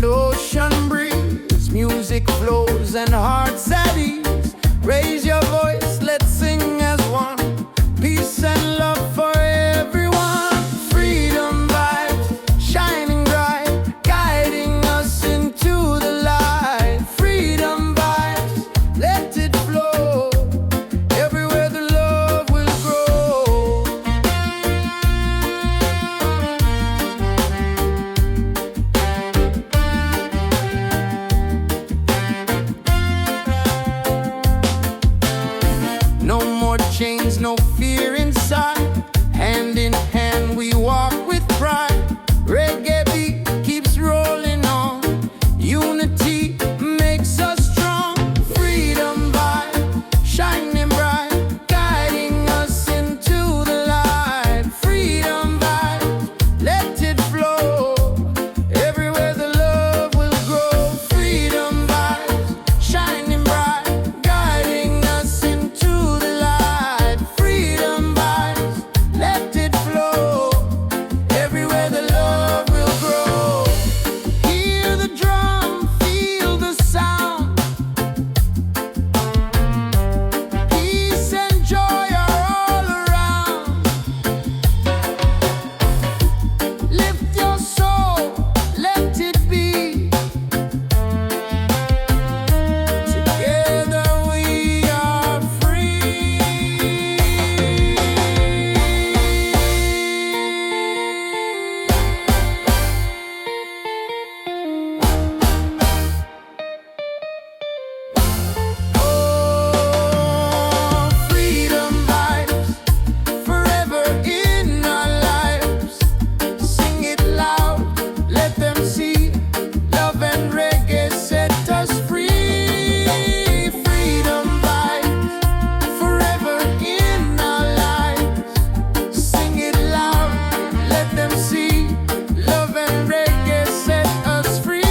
and ocean breeze, music flows and hearts at ease. Raise your voice, let's sing as one. Peace and love for everyone. Freedom vibes, shining bright, guiding us into the light. Freedom vibes, let it flow. Everywhere the love will grow. No more chains, no fear inside. Hand in hand we walk with pride. Reggae beat keeps rolling on. Unity makes us strong. Freedom vibe, shining bright, guiding us into the light. Freedom vibe, let it flow. Everywhere the love will grow. Freedom vibes, shining bright, guiding us into the light. Freedom vibes, let it flow. Everywhere the love will grow. Hear the drum, feel the sound. Peace and joy are all around. Lift your soul, let it be. Together we are free. Oh, freedom vibes, forever in our lives. Sing it loud, let them see. Love and reggae set us free. Freedom vibes, forever in our lives. Sing it loud, let them see. Love and reggae set us free.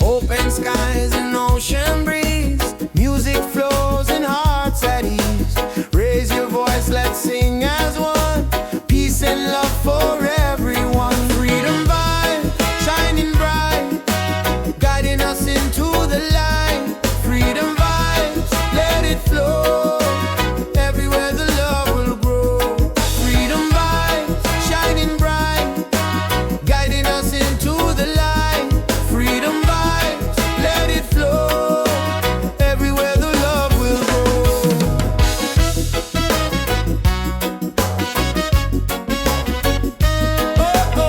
Open skies and ocean breeze, music flows and hearts at ease. Raise your voice, let's sing as one. Peace and love for everyone. Freedom vibe, shining bright, guiding us into the light. Freedom vibes, let it flow. Everywhere the love will grow. Freedom vibes, shining bright, guiding us into the light. Freedom vibes, let it flow. Everywhere the love will grow. Oh, oh.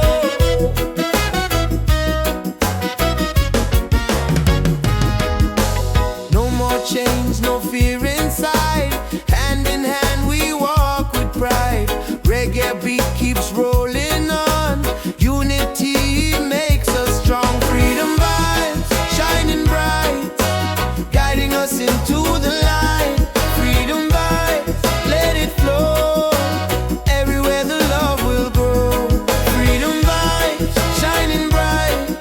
No more chains, no fear inside. Hand in hand we walk with pride. Reggae beat keeps rolling on. Unity makes us strong. Freedom vibes, shining bright, guiding us into the light. Freedom vibes, let it flow. Everywhere the love will grow. Freedom vibes, shining bright,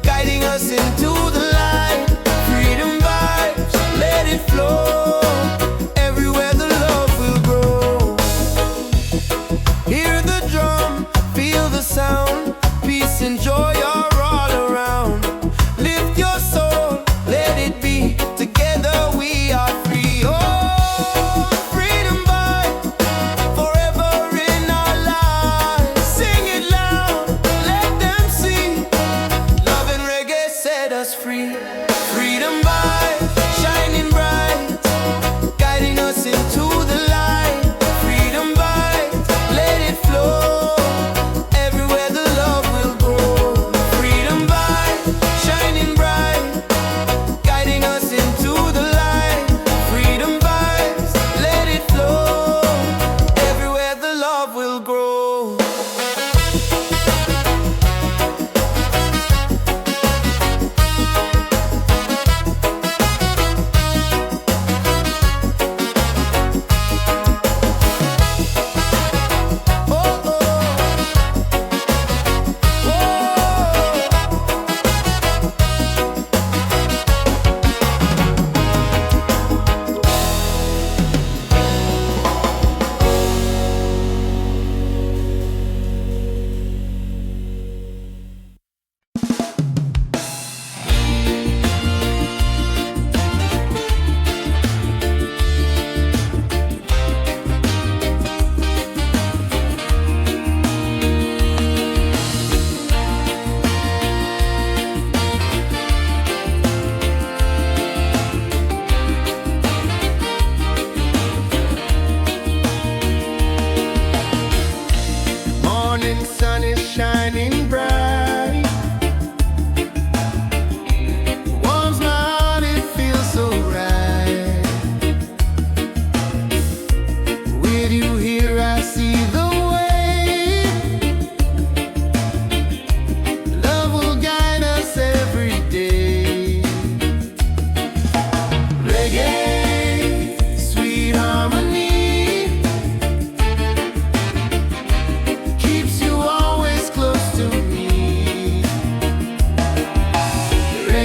guiding us into the light. Freedom vibes, let it flow. Everywhere the love will grow. Hear the drum, feel the sound. Peace and joy are all around. Lift your soul, let it be. Together we are free. Oh, freedom vibe, forever in our lives. Sing it loud, let them see. Love and reggae set us free. Freedom vibe, shining bright, guiding us into the light. Freedom vibe, let it flow. Everywhere the love will grow. Freedom vibe, shining bright.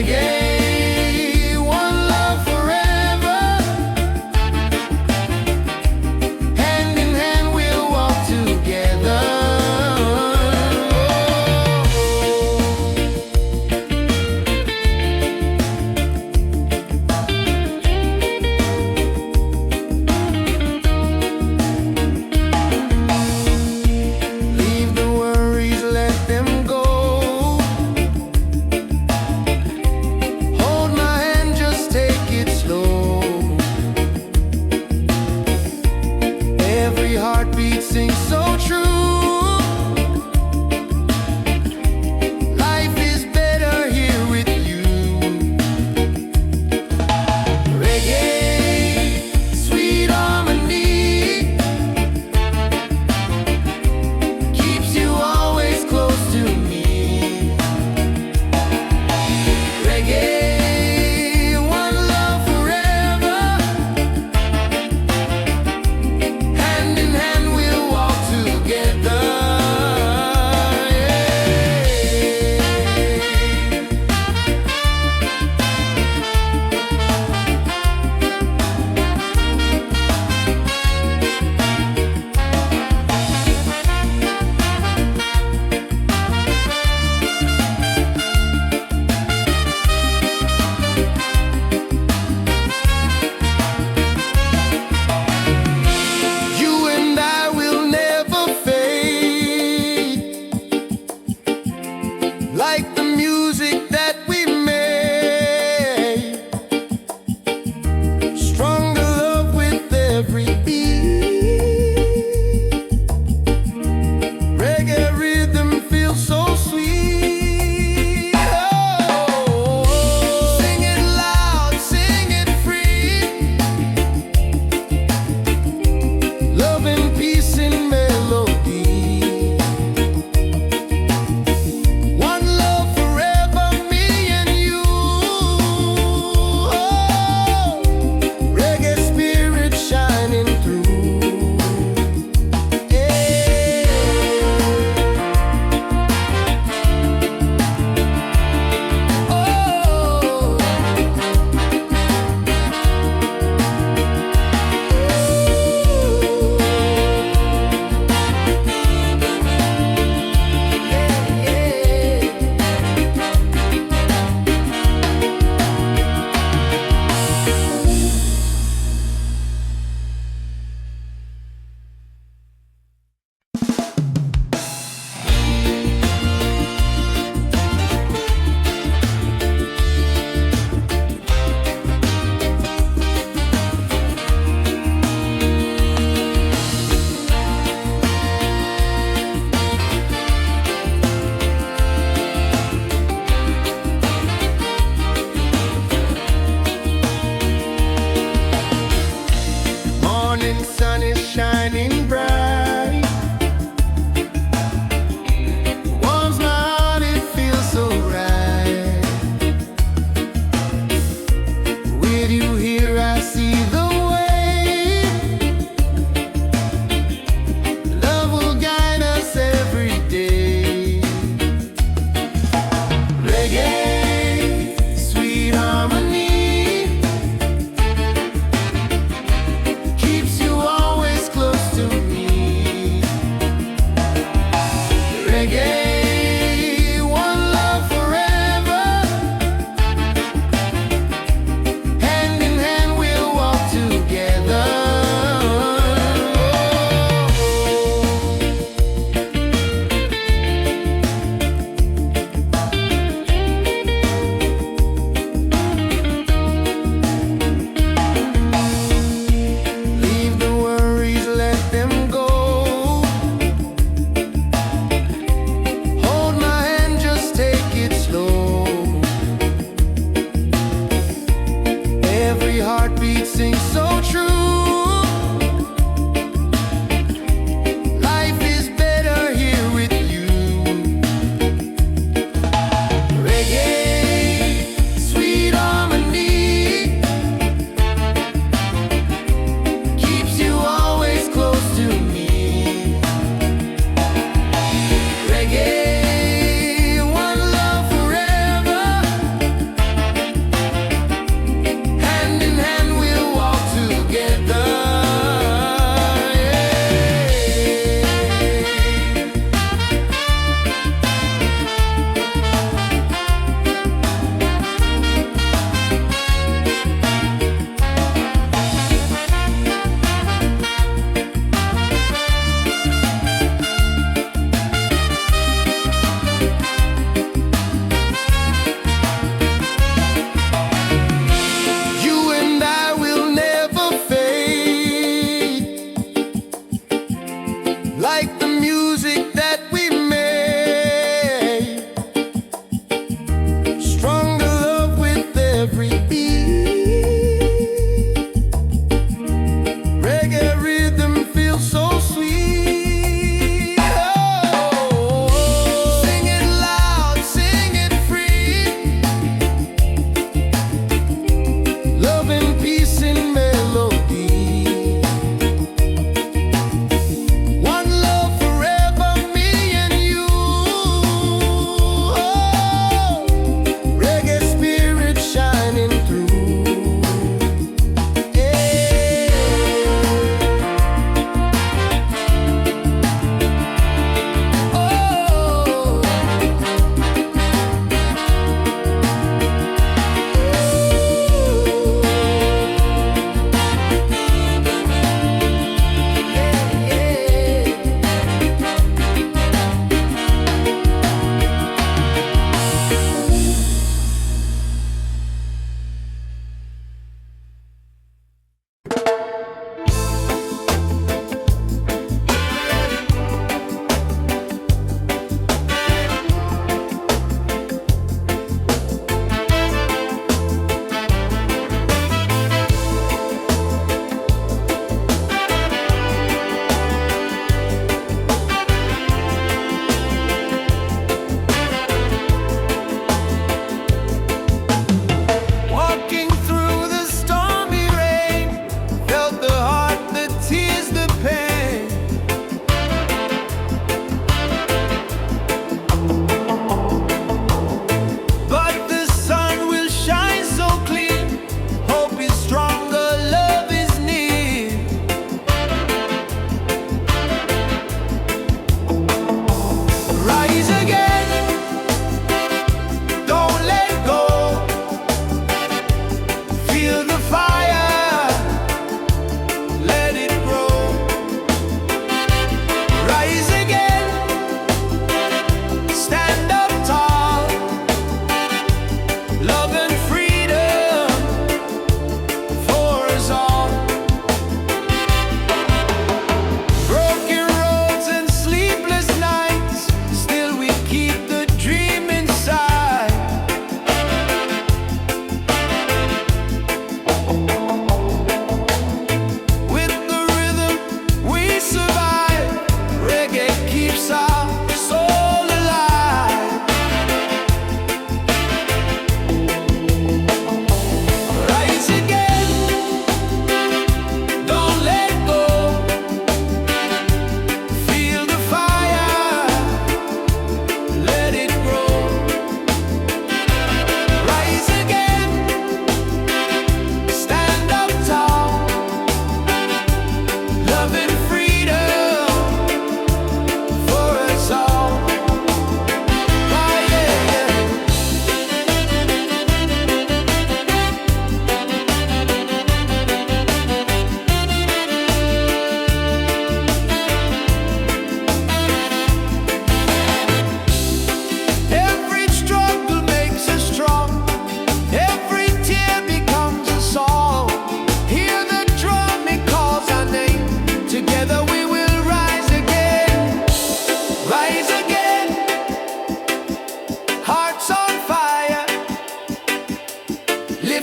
Reggae, one love forever. Hand in hand we'll walk together. Leave the worries, let them go.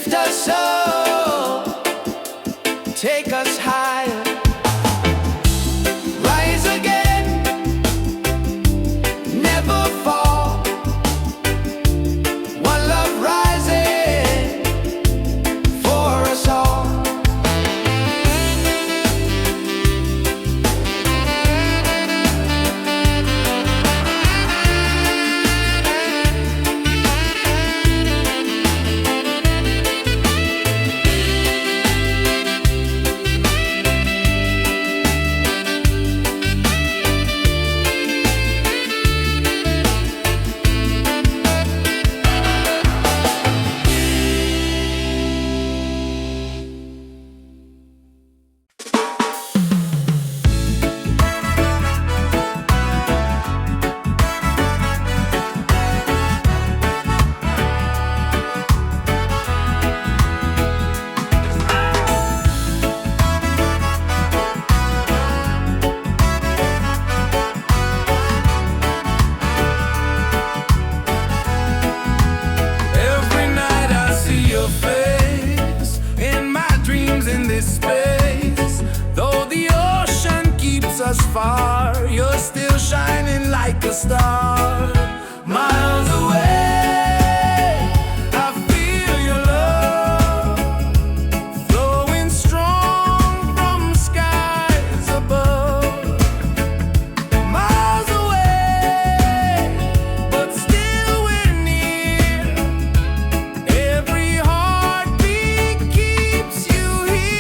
Lift us up, take us higher, rise again, never fall. One love rising for us all. Far, you're still shining like a star. Miles away, I feel your love flowing strong from skies above. Miles away, but still we're near. Every heartbeat keeps you here.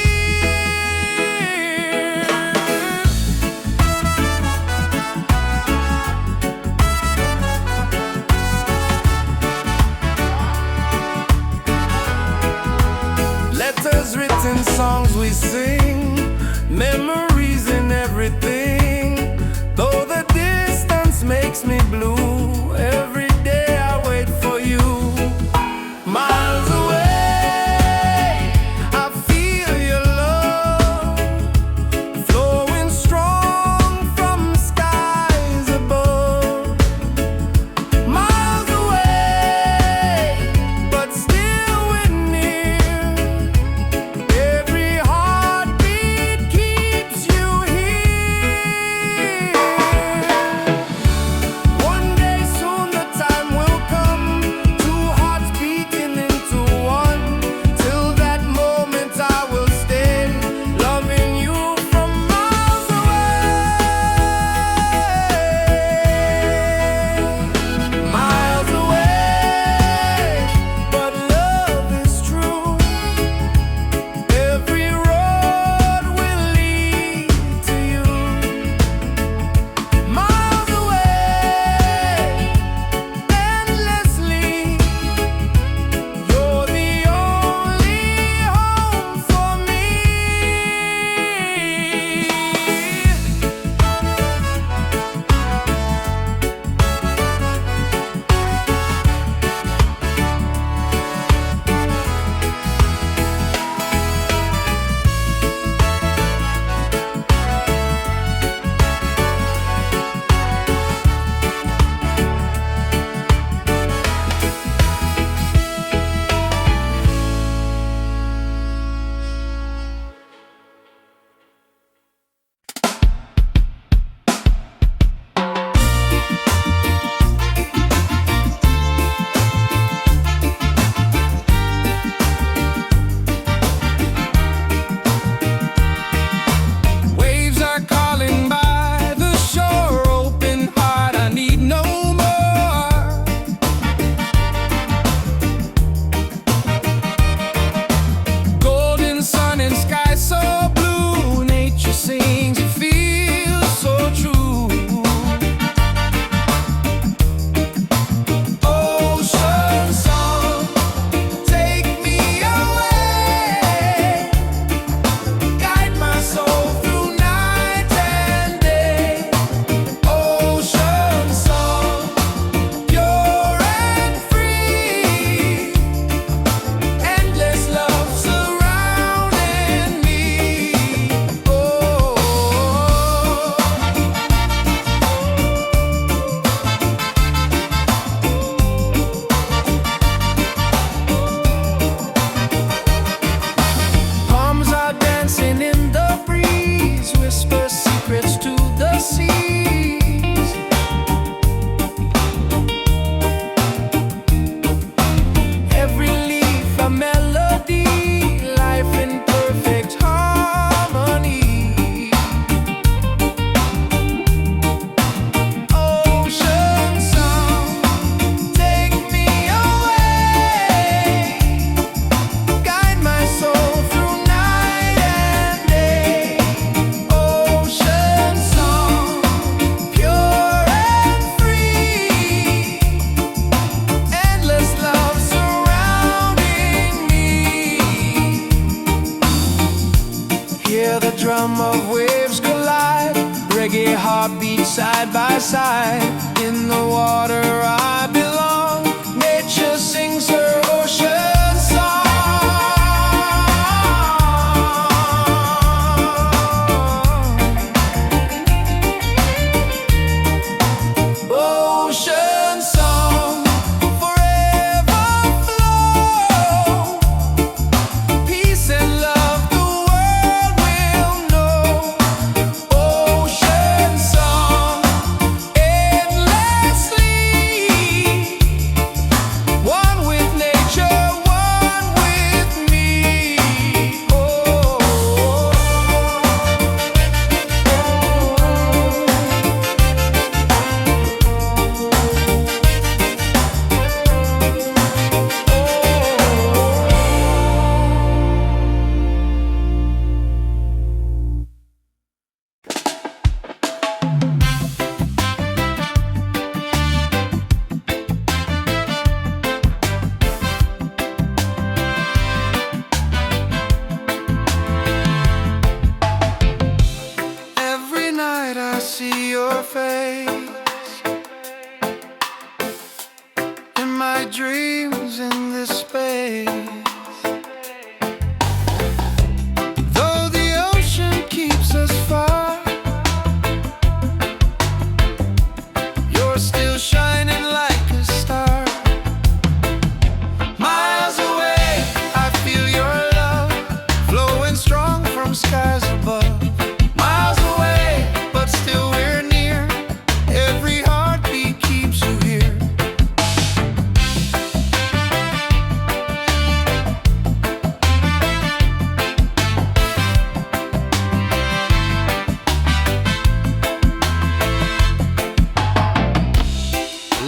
Letters written, songs we sing, memories in everything. Though the distance makes me blue, every day I wait for you. Miles away, I feel your love flowing strong from skies above. Miles away, but still we're near. Every heartbeat keeps you here. One day rhythm of waves collide. Reggae heartbeat side by side. In the water I belong. Nature sings her ocean song. Ocean song, forever flow. Peace and love the world will know. Ocean song, endlessly. One with nature, one with me. Every night I see your face in my dreams in this space. Though the ocean keeps us far, you're still shining like a star. Miles away, I feel your love flowing strong from skies above. Miles away, but still we're near. Every heartbeat keeps you here.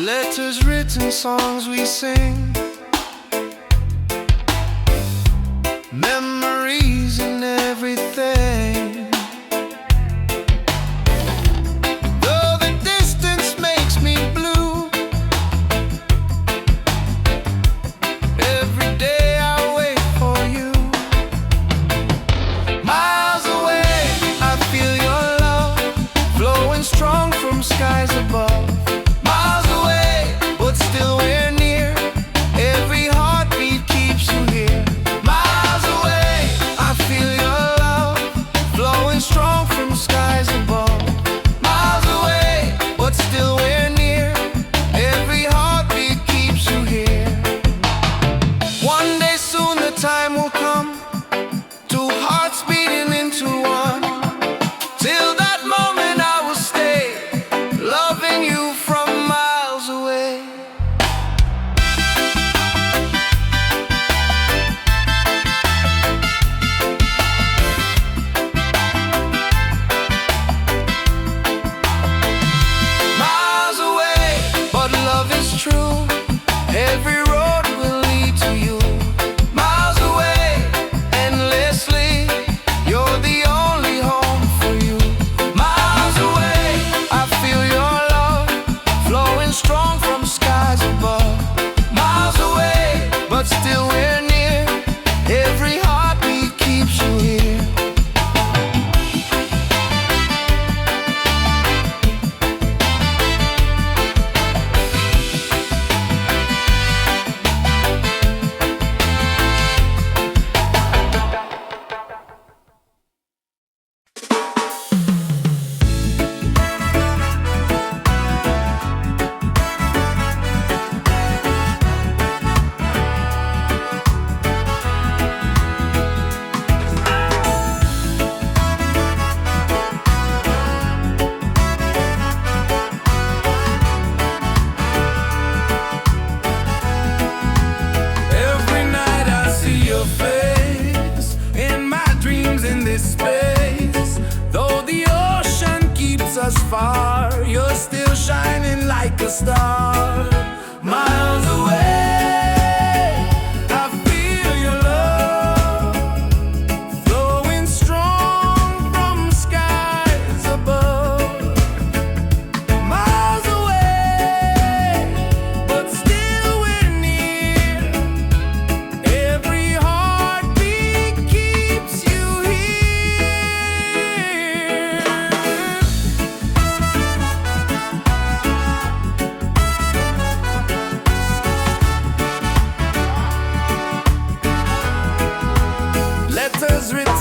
Letters written, songs we sing, memories and everything. Though the distance makes me blue, every day I wait for you. Miles away, I feel your love flowing strong from skies above. Miles away, but still we're near. Every heartbeat keeps you here. Miles away, I feel your love flowing strong from skies above. Miles away, but still we're near. Every heartbeat keeps you here. One day soon the time will come, two hearts beating into one. Till that moment I will stay, loving you from miles away. Miles away, but love is true. Every road will lead to you. Miles away, endlessly. You're the only home for you. Miles away, I feel your love flowing strong from skies above. Miles away, but still we're near. Every heartbeat keeps you here. Every night I see your face in my dreams in this space. Though the ocean keeps us far, you're still shining like a star. Miles away, I feel your love flowing strong from skies above. Miles away, but still we're near. Every heartbeat keeps you here.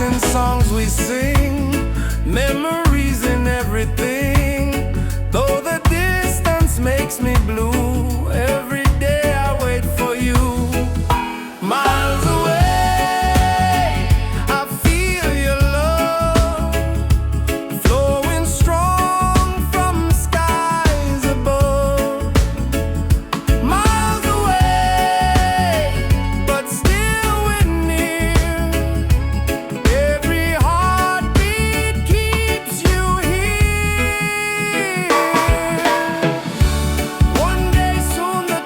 in songs we sing, memories in everything. Though the distance makes me blue, every day I wait for you. Miles away, I feel your love flowing strong from skies above. Miles away, but still we're near. Every heartbeat keeps you here. One day soon the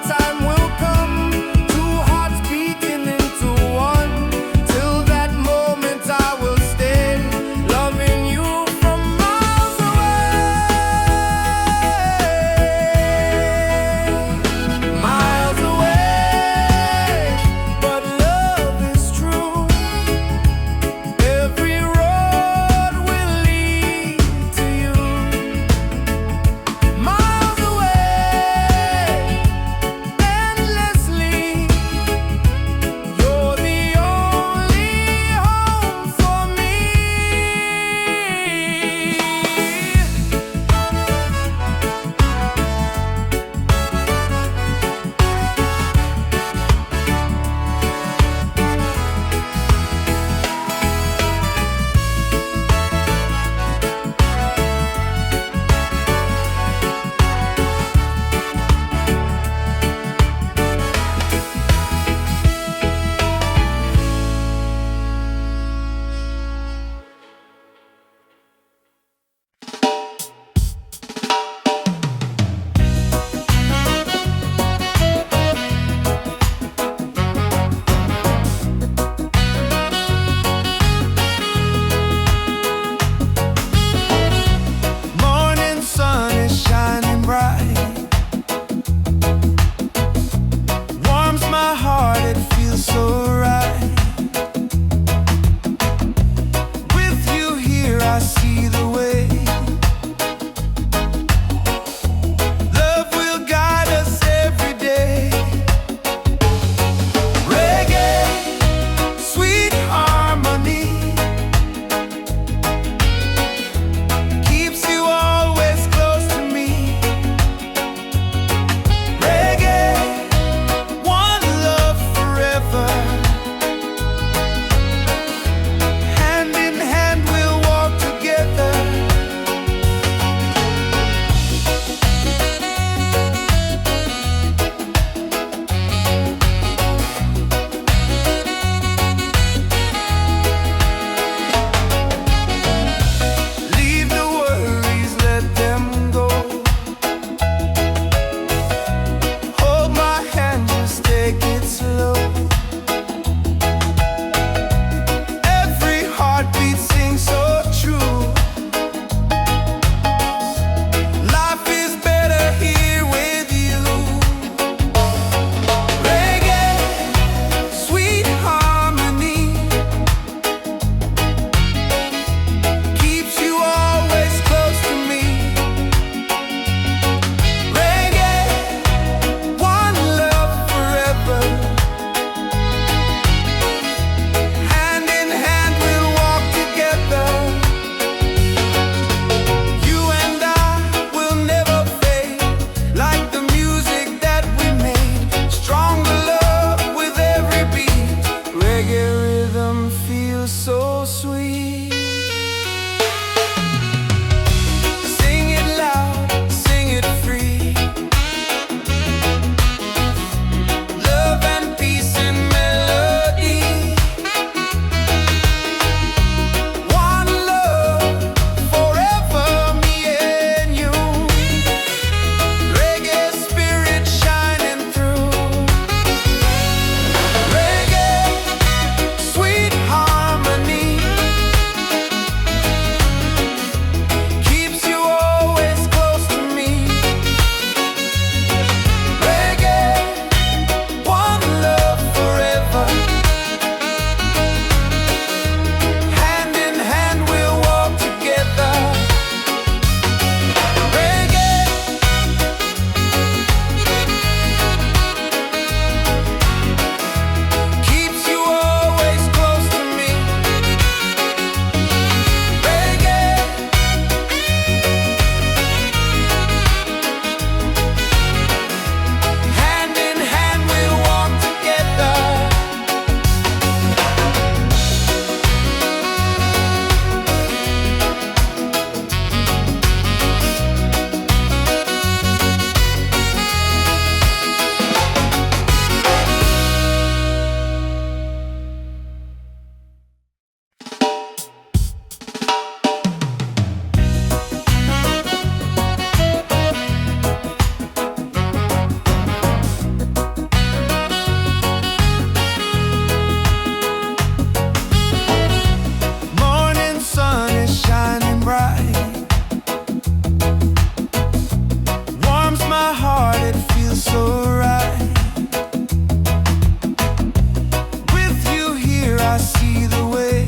I see the way.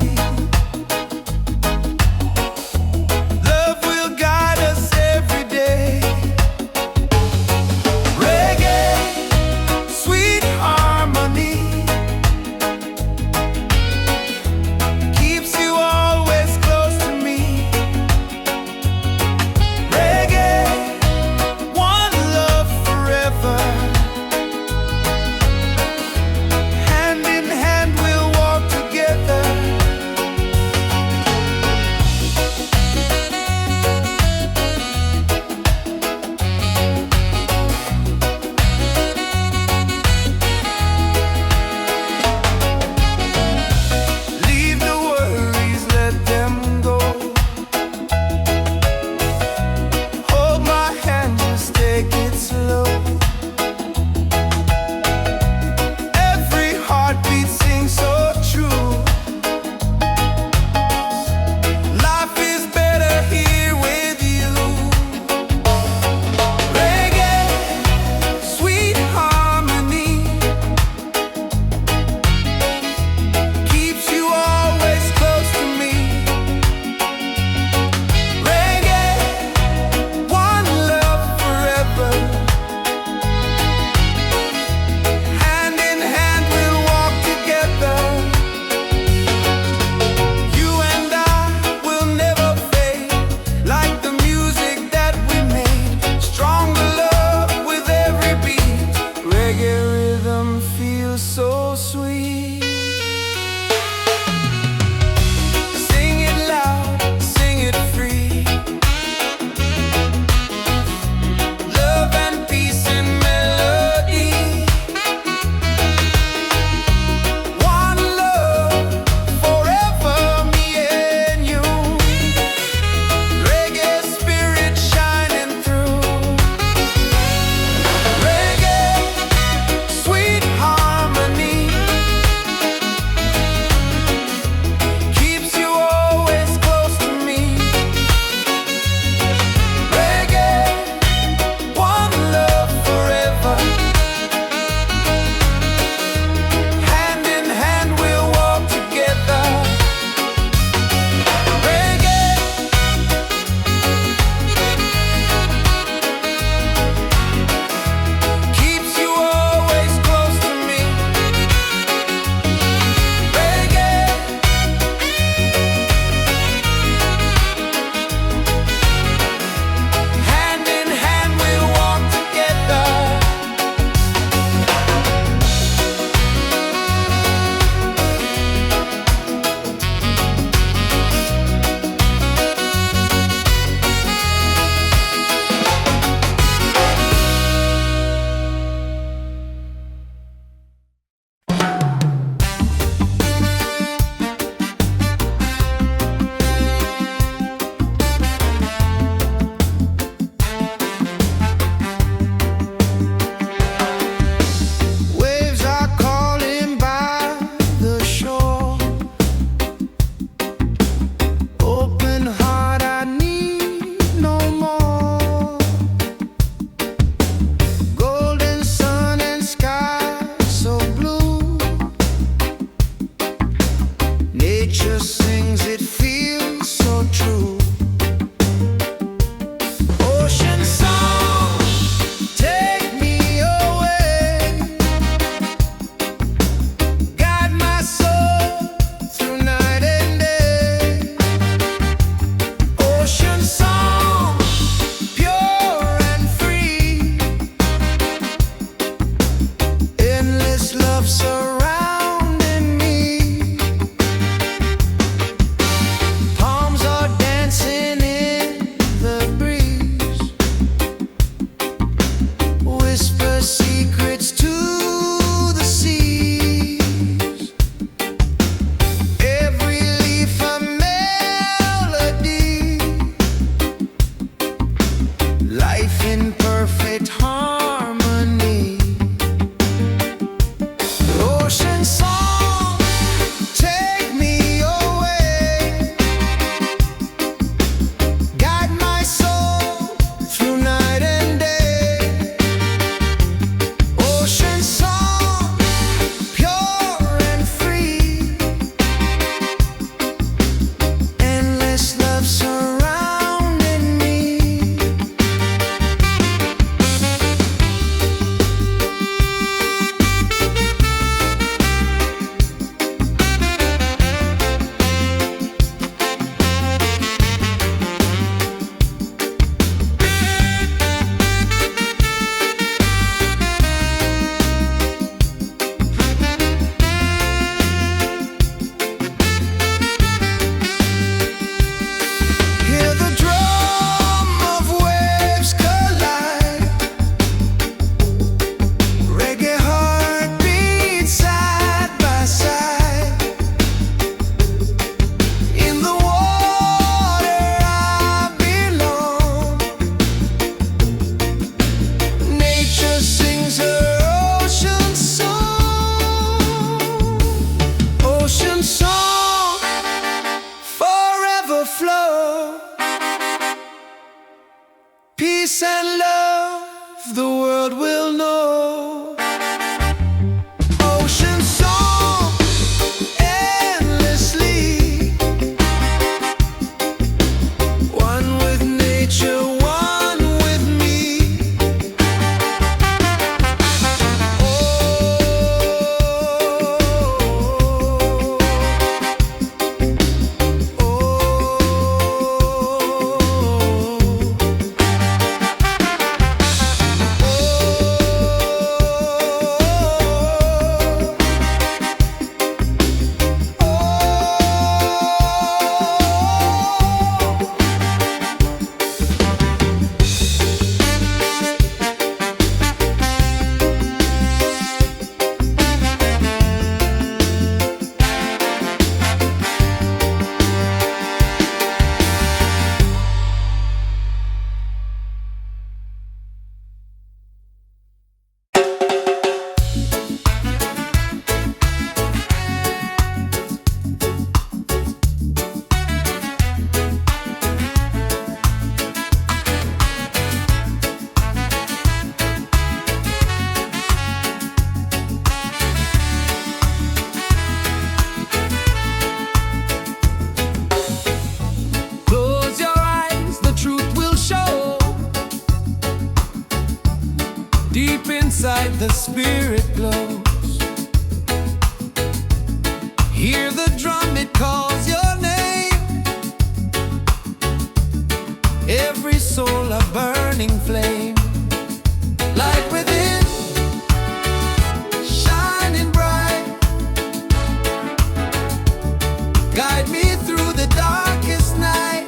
Love will guide us every day. Reggae, sweet harmony, keeps you always close to me. Reggae, one love forever. Hand in hand we'll walk together. Leave the worries, let them go. Hold my hand, just take it slow. Every heartbeat sings so true. Life is better here with you. Reggae, sweet harmony, keeps you always close to me. Reggae, one love forever. Hand in hand we'll walk together. You and I will never fade, like the music that we made. Stronger love with every beat. Reggae rhythm feels so sweet. Sing it loud, sing it free. Love and peace and melody. One love forever, me and you. Reggae spirit shining through. Reggae, sweet harmony, keeps you always close to me. Reggae, one love forever. Hand in hand we'll walk together. Reggae, keeps you always close to me. Reggae, hand in hand we'll walk together. Waves are calling by the shore. Open heart, I need no more. Golden sun and sky so blue. Nature sings, it feels so true. Ocean song, take me away. Guide my soul through night and day. Ocean song, pure and free. Endless love surrounding me. glows. Hear the drum, it calls your name. Every soul a burning flame. Light within, shining bright. Guide me through the darkest night.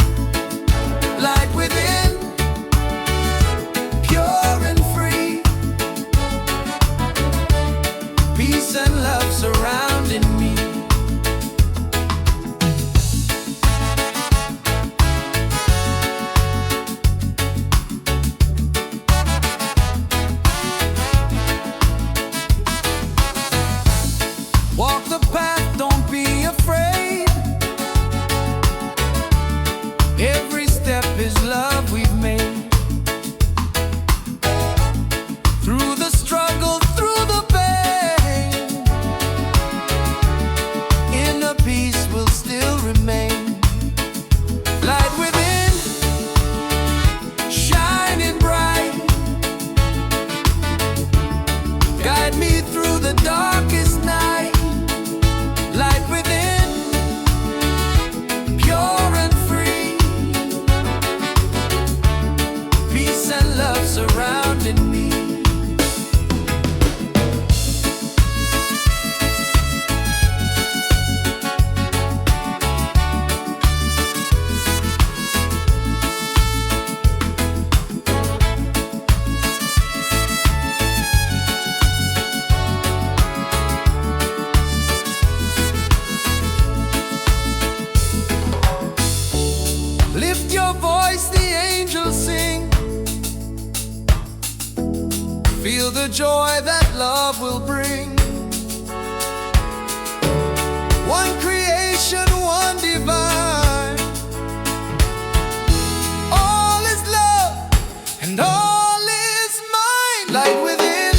Light within, pure and free. Peace and love surrounding me. Walk the path, don't be afraid. Every step is love we've made. Through the struggle, through the pain, inner peace will still remain. Light within, shining bright. Guide me through the darkest night. Light within, pure and free. Peace and love surrounding me. Lift your voice, the angels sing. Feel the joy that love will bring. One creation, one divine. All is love and all is mine. Light within,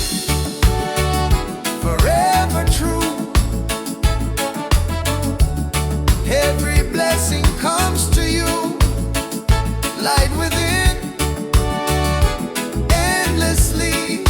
forever true. Every blessing comes to you. Light within, endlessly.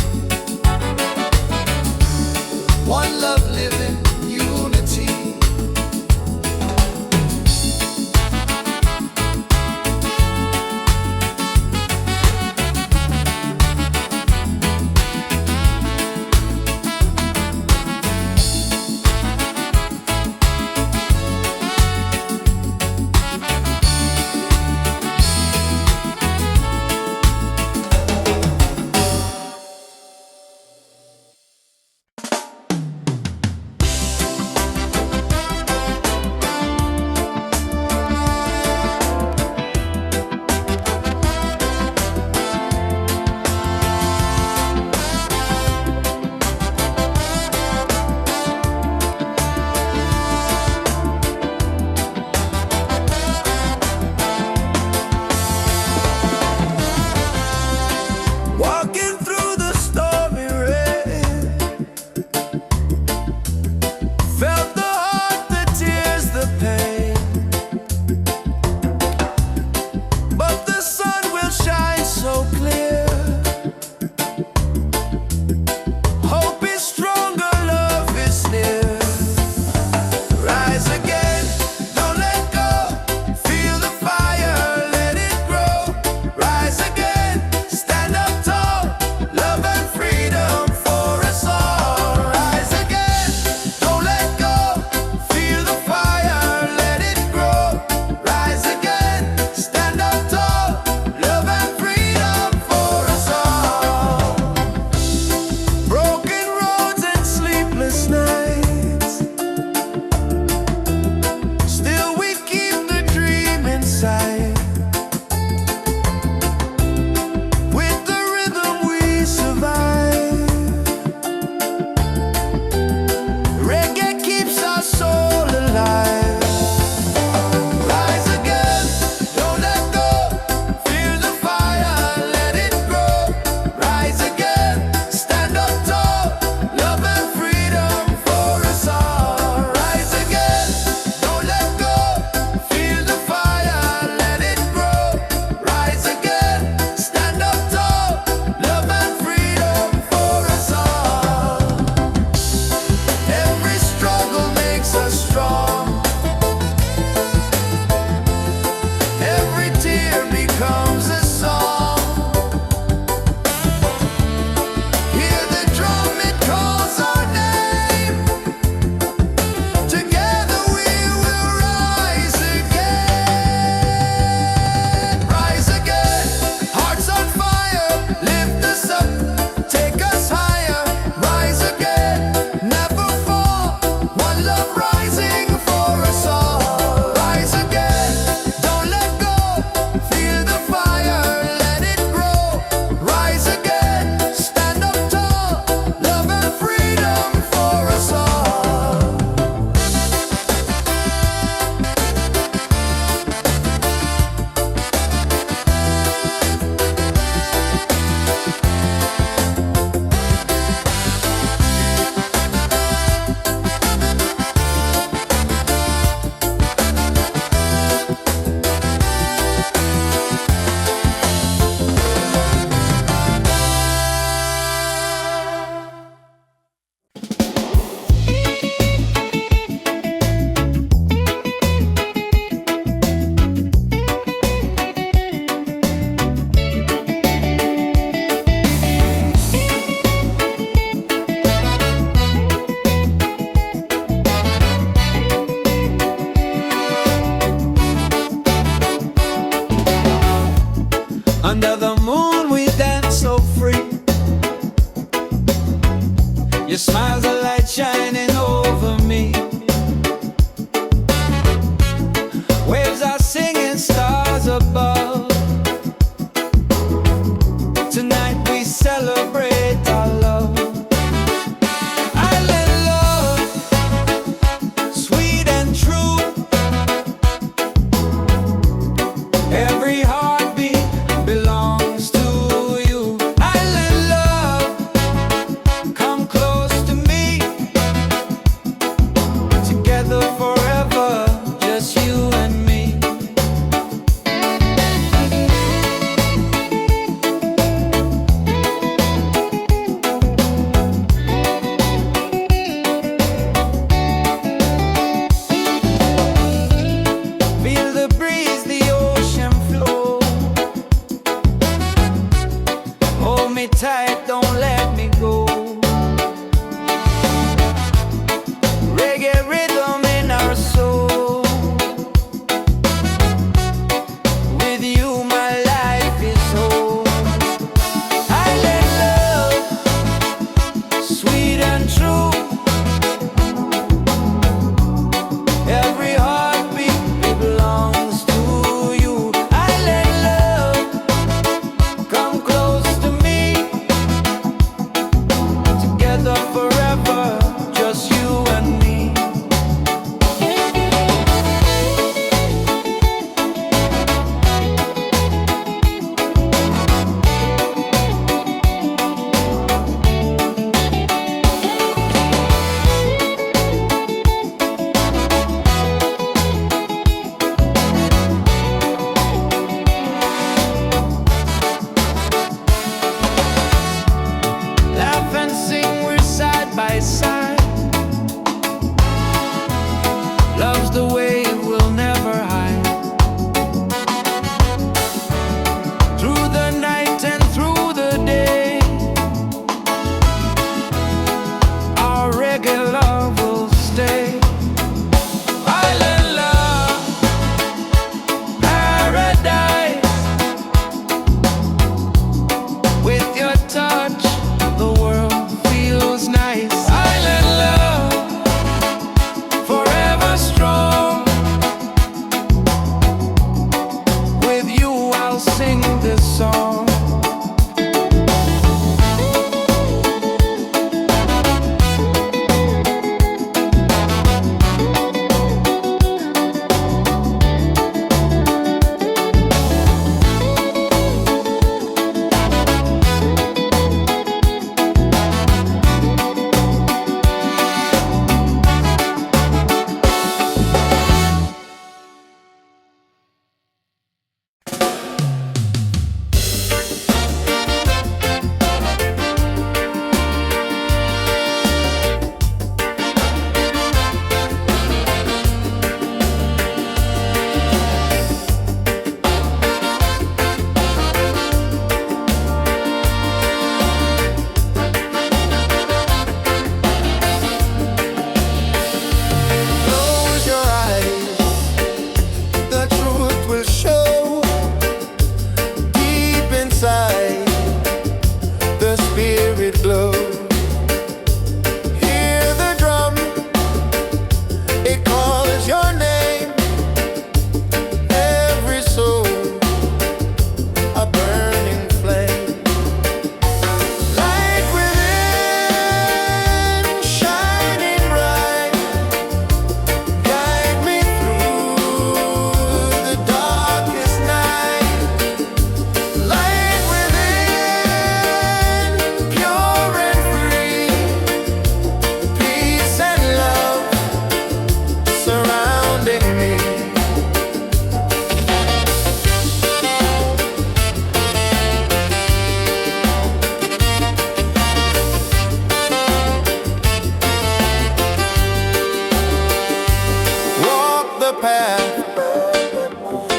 the path.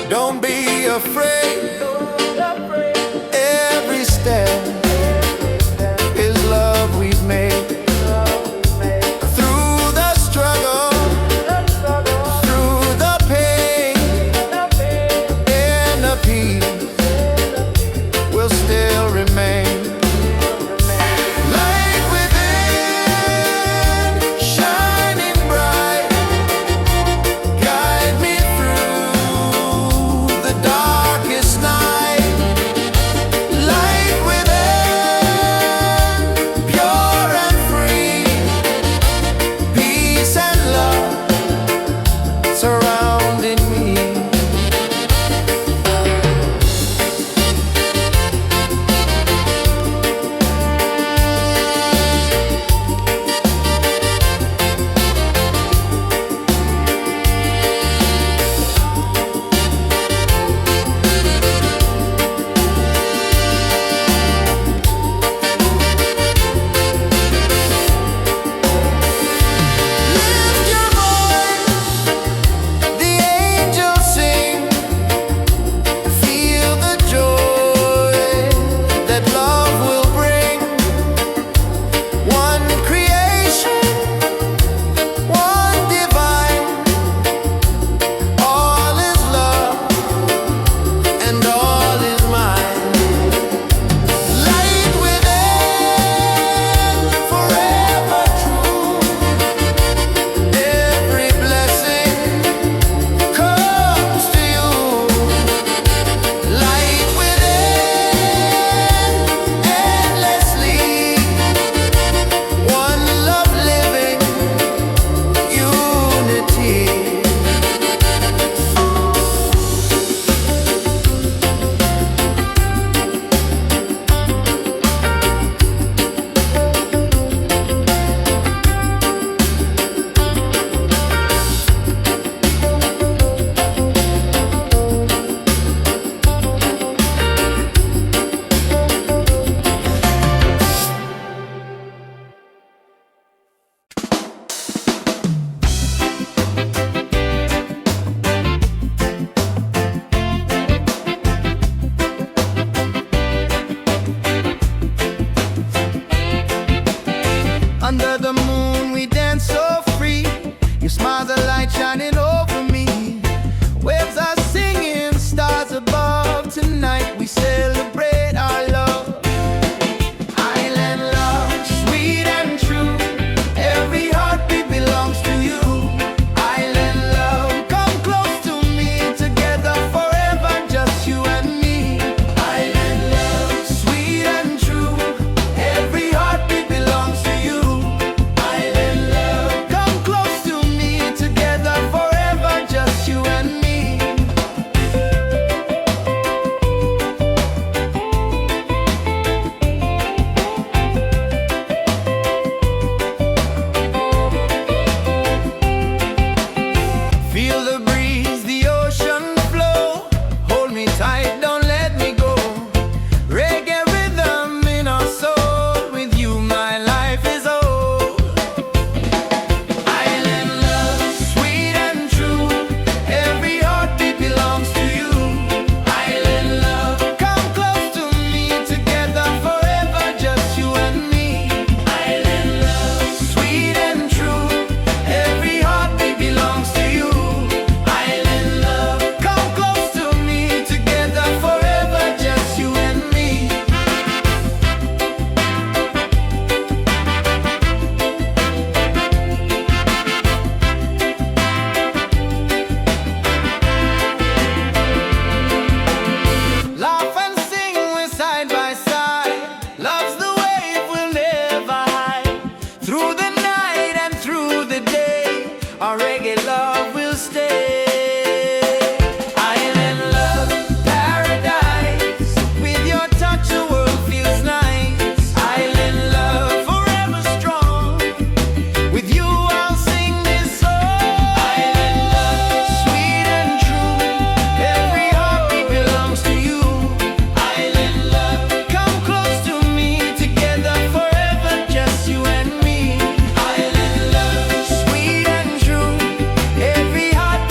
Don't be afraid. Every step is love we've made. Through the struggle, through the pain, and the peace will still remain. Light within, shining bright, guide me through the darkest night. Light within, pure and free, peace and love surrounding me. Lift your voice, the angels sing. Feel the joy that love will bring. One creation, one divine. All is love and all is mine. Light within, forever true. Every blessing comes to you. Light within, endlessly. One love living, unity. Under the moon we dance so free. Your smile's a light shining over me. Waves are singing, stars above. Tonight we celebrate our love. Island love, sweet and true. Every heartbeat belongs to you. Island love, come close to me. Together forever, just you and me. Island love, sweet and true. Every heartbeat belongs to you. Island love, come close to me. Together forever, just you and me. Feel the breeze, the ocean flow. Hold me tight, don't let me go. Reggae rhythm in our soul. With you my life is whole. Island love, sweet and true. Every heartbeat belongs to you. Island love, come close to me. Together forever, just you and me. Island love, sweet and true. Every heartbeat belongs to you. Island love, come close to me. Together forever, just you and me. Laugh and sing, we're side by side. Love's the wave we'll never hide. Through the night and through the day, our reggae love will stay. Island love, paradise. With your touch, the world feels nice. Island love, forever strong. With you, I'll sing this song. Island love, sweet and true. Every heartbeat belongs to you. Island love, come close to me. Together forever, just you and me. Island love, sweet and true. Every heartbeat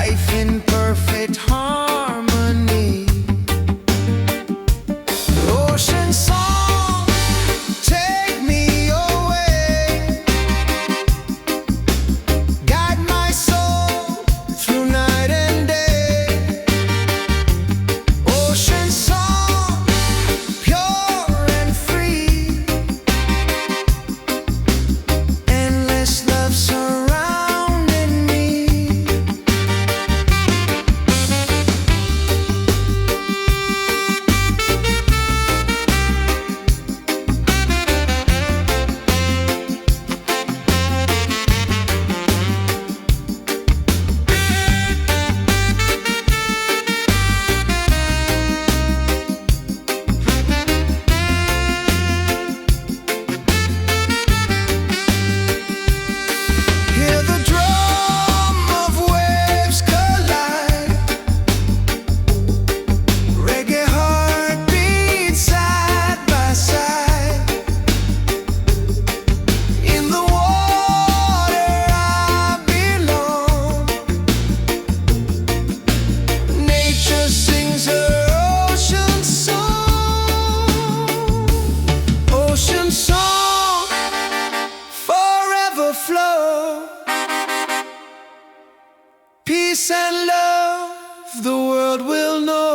life in perfect harmony. Ocean song, take me away, guide my soul through night and day. Ocean song, pure and free, endless love surrounding me. Hear the drum of waves collide, reggae heartbeats side by side. In the water I belong, nature sings her ocean song. Ocean song, forever flow. Peace and love, the world will know.